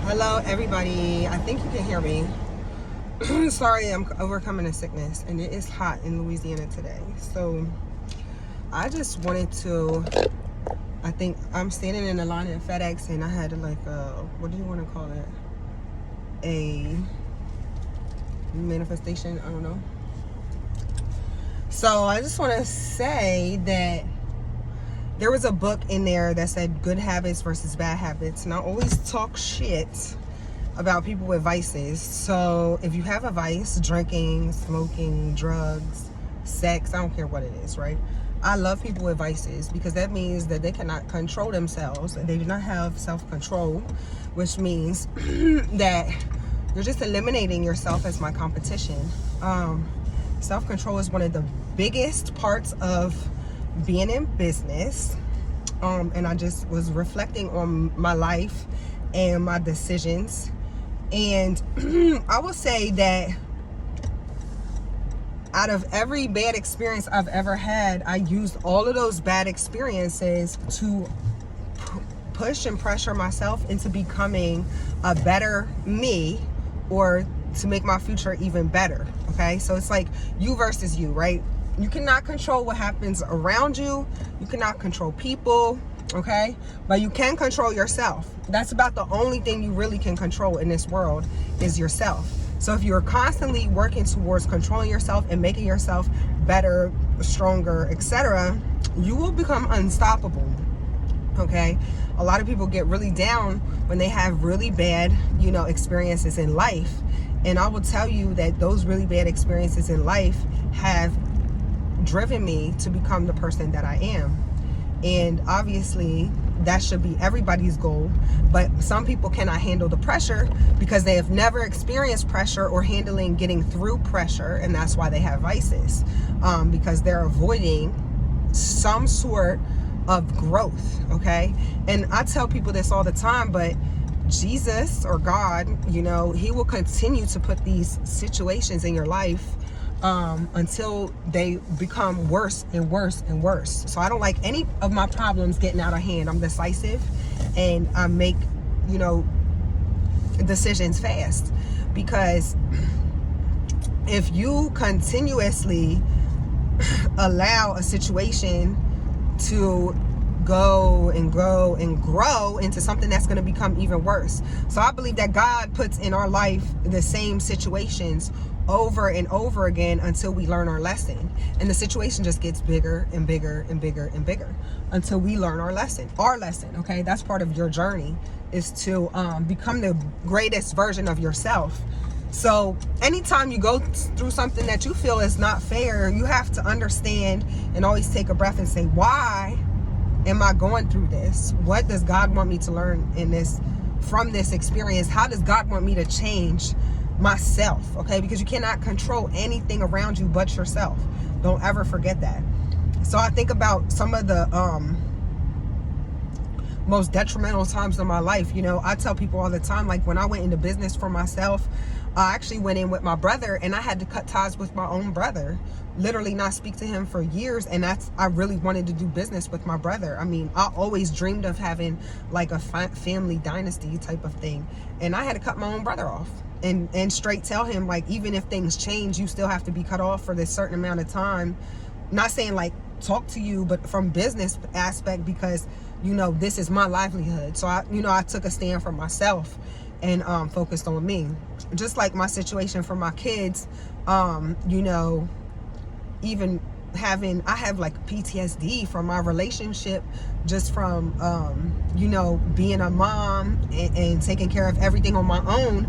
Hello, everybody. I think you can hear me. Sorry, I'm overcoming a sickness, and it is hot in Louisiana today. So I just wanted to, I think I'm standing in the line at FedEx, and I had like what do you want to call it? A manifestation, I don't know. So I just want to say that there was a book in there that said good habits versus bad habits. And I always talk shit about people with vices. So if you have a vice, drinking, smoking, drugs, sex, I don't care what it is, right? I love people with vices because that means that they cannot control themselves. They do not have self-control, which means that you're just eliminating yourself as my competition. Self-control is one of the biggest parts of being in business, and I just was reflecting on my life and my decisions, and I will say that out of every bad experience I've ever had, I used all of those bad experiences to push and pressure myself into becoming a better me, or to make my future even better. Okay, so it's like you versus you, right? You cannot control what happens around you. You cannot control people, okay? But you can control yourself. That's about the only thing you really can control in this world is yourself. So if you're constantly working towards controlling yourself and making yourself better, stronger, etc., you will become unstoppable, okay? A lot of people get really down when they have really bad, experiences in life. And I will tell you that those really bad experiences in life have driven me to become the person that I am. And obviously that should be everybody's goal, but some people cannot handle the pressure because they have never experienced pressure or handling getting through pressure, and that's why they have vices, because they're avoiding some sort of growth. Okay, and I tell people this all the time, but Jesus or God, he will continue to put these situations in your life until they become worse and worse and worse. So I don't like any of my problems getting out of hand. I'm decisive, and I make, decisions fast, because if you continuously allow a situation to go and grow and grow into something that's going to become even worse. So I believe that God puts in our life the same situations over and over again until we learn our lesson, and the situation just gets bigger and bigger and bigger and bigger until we learn our lesson. Okay, that's part of your journey, is to become the greatest version of yourself. So anytime you go through something that you feel is not fair, you have to understand and always take a breath and say, why am I going through this? What does God want me to learn from this experience? How does God want me to change myself? Okay, because you cannot control anything around you but yourself. Don't ever forget that. So I think about some of the most detrimental times of my life. I tell people all the time, like when I went into business for myself, I actually went in with my brother, and I had to cut ties with my own brother, literally not speak to him for years. And I really wanted to do business with my brother. I mean, I always dreamed of having like a family dynasty type of thing, and I had to cut my own brother off and straight tell him, like, even if things change, you still have to be cut off for this certain amount of time. Not saying like talk to you, but from business aspect, because this is my livelihood. So I took a stand for myself and focused on me. Just like my situation for my kids, even I have like PTSD from my relationship, just from being a mom and taking care of everything on my own.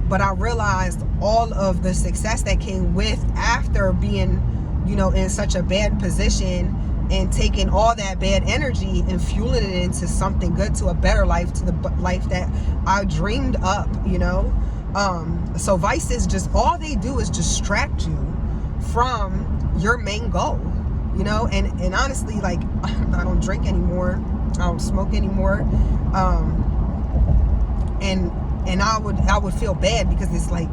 But I realized all of the success that came with after being in such a bad position, and taking all that bad energy and fueling it into something good, to a better life, to the life that I dreamed up. So vices, just all they do is distract you from your main goal. And honestly, like, I don't drink anymore, I don't smoke anymore, and I would feel bad, because it's like,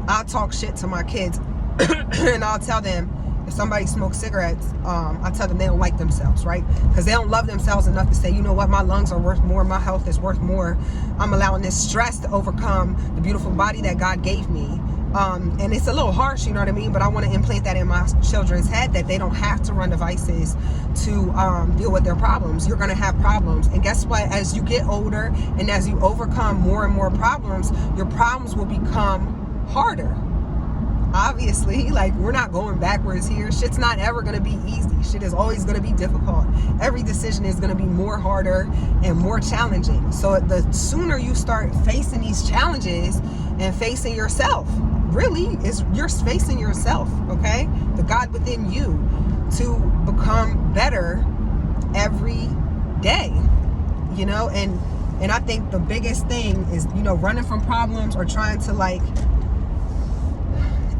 I'll talk shit to my kids and I'll tell them, If somebody smokes cigarettes, I tell them they don't like themselves, right? Because they don't love themselves enough to say, you know what, my lungs are worth more, my health is worth more. I'm allowing this stress to overcome the beautiful body that God gave me. And it's a little harsh, you know what I mean? But I want to implant that in my children's head, that they don't have to run devices to deal with their problems. You're going to have problems. And guess what? As you get older and as you overcome more and more problems, your problems will become harder. Obviously, like, we're not going backwards here. Shit's not ever going to be easy. Shit is always going to be difficult. Every decision is going to be more harder and more challenging. So the sooner you start facing these challenges and facing yourself, really, you're facing yourself, okay? The God within you, to become better every day, you know? And I think the biggest thing is, you know, running from problems or trying to, like,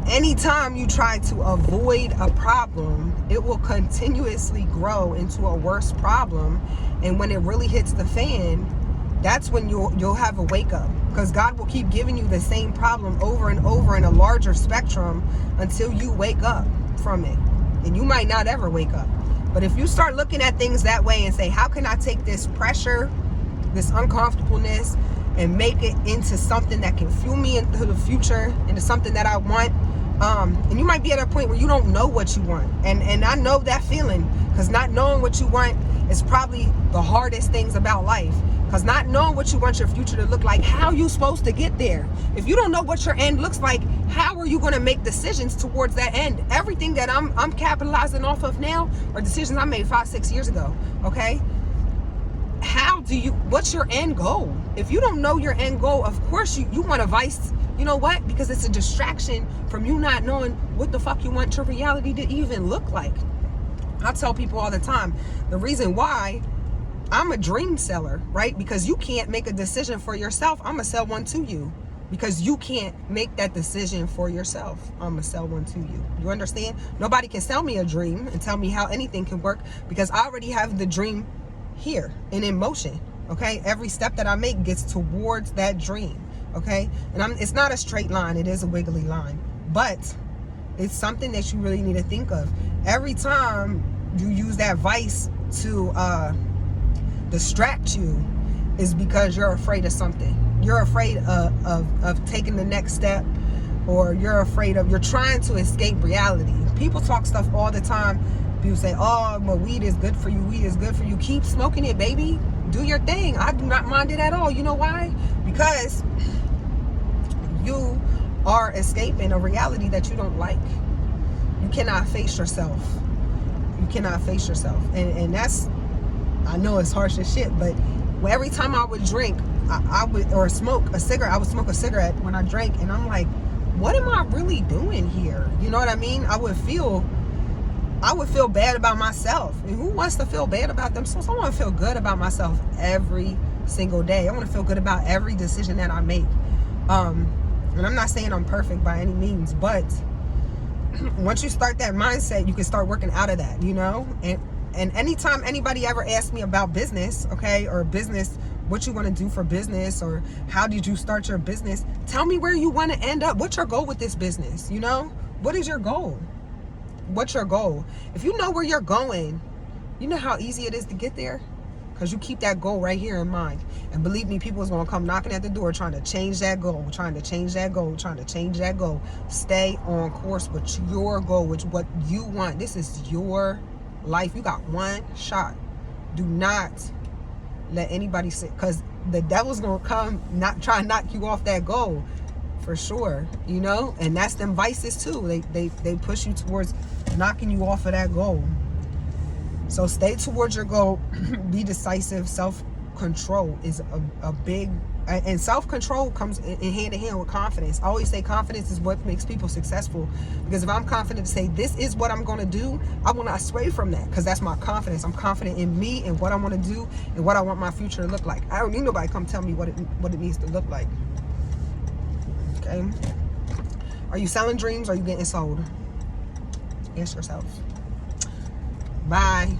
anytime you try to avoid a problem, it will continuously grow into a worse problem. And when it really hits the fan, that's when you'll have a wake up, because God will keep giving you the same problem over and over in a larger spectrum until you wake up from it. And you might not ever wake up. But if you start looking at things that way and say, how can I take this pressure, this uncomfortableness, and make it into something that can fuel me into the future, into something that I want. And you might be at a point where you don't know what you want. And I know that feeling, because not knowing what you want is probably the hardest things about life. Because not knowing what you want your future to look like, how are you supposed to get there? If you don't know what your end looks like, how are you going to make decisions towards that end? Everything that I'm capitalizing off of now are decisions I made 5-6 years ago, okay? What's your end goal? If you don't know your end goal, of course you want a vice. You know what? Because it's a distraction from you not knowing what the fuck you want your reality to even look like. I tell people all the time, the reason why I'm a dream seller, right? Because you can't make a decision for yourself. I'm gonna sell one to you. Because you can't make that decision for yourself. I'm gonna sell one to you. You understand? Nobody can sell me a dream and tell me how anything can work, because I already have the dream here and in motion. Okay, every step that I make gets towards that dream. Okay, and it's not a straight line, it is a wiggly line, but it's something that you really need to think of. Every time you use that vice to distract you is because you're afraid of something. You're afraid of taking the next step, or you're trying to escape reality. People talk stuff all the time. People say, oh, well, weed is good for you. Weed is good for you. Keep smoking it, baby. Do your thing. I do not mind it at all. You know why? Because you are escaping a reality that you don't like. You cannot face yourself. You cannot face yourself. And that's, I know it's harsh as shit, but every time I would drink, I would smoke a cigarette when I drank, and I'm like, what am I really doing here? You know what I mean? I would feel bad about myself. And who wants to feel bad about themselves? I want to feel good about myself every single day. I want to feel good about every decision that I make. And I'm not saying I'm perfect by any means, but once you start that mindset, you can start working out of that, you know? And anytime anybody ever asks me about business, okay, or business, what you want to do for business, or how did you start your business, tell me where you want to end up. What's your goal with this business? You know, what is your goal? What's your goal? If you know where you're going, you know how easy it is to get there, because you keep that goal right here in mind. And believe me, people is going to come knocking at the door trying to change that goal, trying to change that goal, trying to change that goal. Stay on course with your goal, with what you want. This is your life. You got one shot. Do not let anybody say, because the devil's going to come try and knock you off that goal. For sure, you know, and that's them vices too. They push you towards knocking you off of that goal. So stay towards your goal. Be decisive. Self-control is a big, and self-control comes in hand in hand with confidence. I always say confidence is what makes people successful, because if I'm confident to say this is what I'm going to do, I will not sway from that, because that's my confidence. I'm confident in me and what I want to do and what I want my future to look like. I don't need nobody to come tell me what it needs to look like. Okay. Are you selling dreams, or are you getting sold? Ask yourself. Bye.